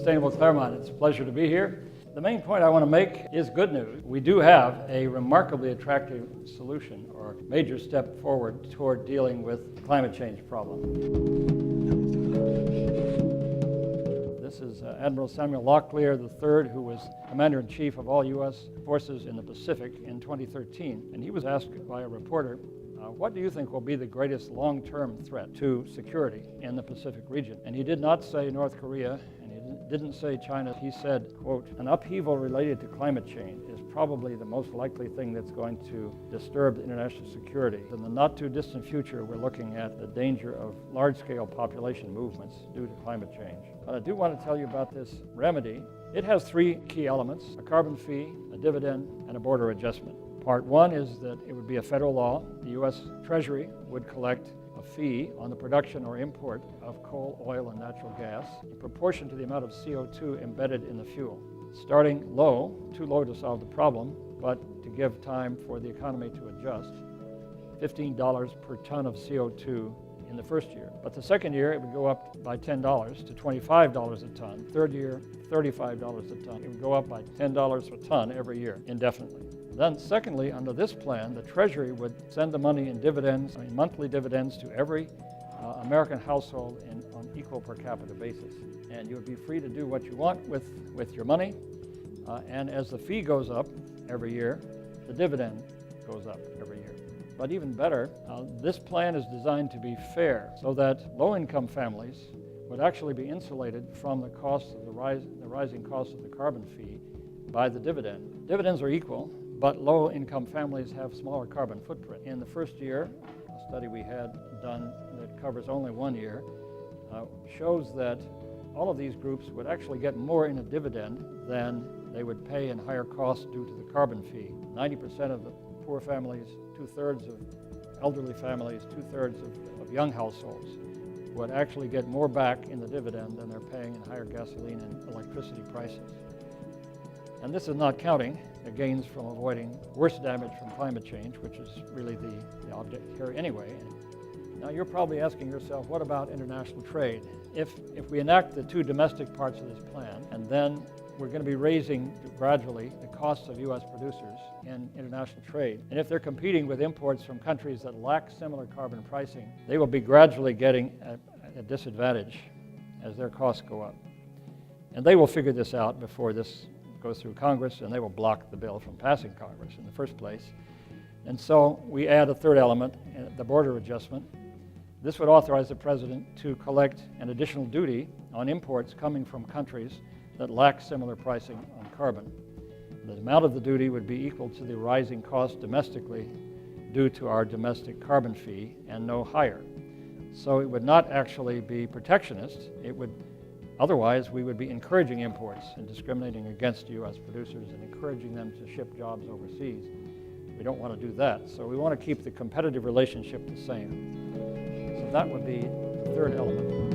Sustainable Claremont. It's a pleasure to be here. The main point I want to make is good news. We do have a remarkably attractive solution or major step forward toward dealing with the climate change problem. This is Admiral Samuel Locklear III, who was Commander-in-Chief of all U.S. forces in the Pacific in 2013. And he was asked by a reporter, what do you think will be the greatest long-term threat to security in the Pacific region? And he did not say North Korea, and he didn't say China. He said, quote, an upheaval related to climate change is probably the most likely thing that's going to disturb international security. In the not-too-distant future, we're looking at the danger of large-scale population movements due to climate change. But I do want to tell you about this remedy. It has three key elements: a carbon fee, a dividend, and a border adjustment. Part one is that it would be a federal law. The U.S. Treasury would collect a fee on the production or import of coal, oil, and natural gas in proportion to the amount of CO2 embedded in the fuel. Starting low, too low to solve the problem, but to give time for the economy to adjust, $15 per ton of CO2 in the first year. But the second year, it would go up by $10 to $25 a ton. Third year, $35 a ton. It would go up by $10 a ton every year, indefinitely. Then secondly, under this plan, the Treasury would send the money in dividends, monthly dividends to every American household on equal per capita basis. And you would be free to do what you want with your money. And as the fee goes up every year, the dividend goes up every year. But even better, this plan is designed to be fair so that low-income families would actually be insulated from the cost of the rising cost of the carbon fee by the dividend. Dividends are equal, but low-income families have smaller carbon footprint. In the first year, a study we had done that covers only 1 year shows that all of these groups would actually get more in a dividend than they would pay in higher costs due to the carbon fee. 90% of the poor families, 2/3 of elderly families, 2/3 of young households would actually get more back in the dividend than they're paying in higher gasoline and electricity prices. And this is not counting the gains from avoiding worse damage from climate change, which is really the object here anyway. Now you're probably asking yourself, what about international trade? If we enact the two domestic parts of this plan, and then we're going to be raising gradually the costs of U.S. producers in international trade. And if they're competing with imports from countries that lack similar carbon pricing, they will be gradually getting a disadvantage as their costs go up. And they will figure this out before this goes through Congress, and they will block the bill from passing Congress in the first place. And so we add a third element, the border adjustment. This would authorize the president to collect an additional duty on imports coming from countries that lack similar pricing on carbon. The amount of the duty would be equal to the rising cost domestically due to our domestic carbon fee and no higher. So it would not actually be protectionist. Otherwise, we would be encouraging imports and discriminating against U.S. producers and encouraging them to ship jobs overseas. We don't want to do that. So we want to keep the competitive relationship the same. So that would be the third element.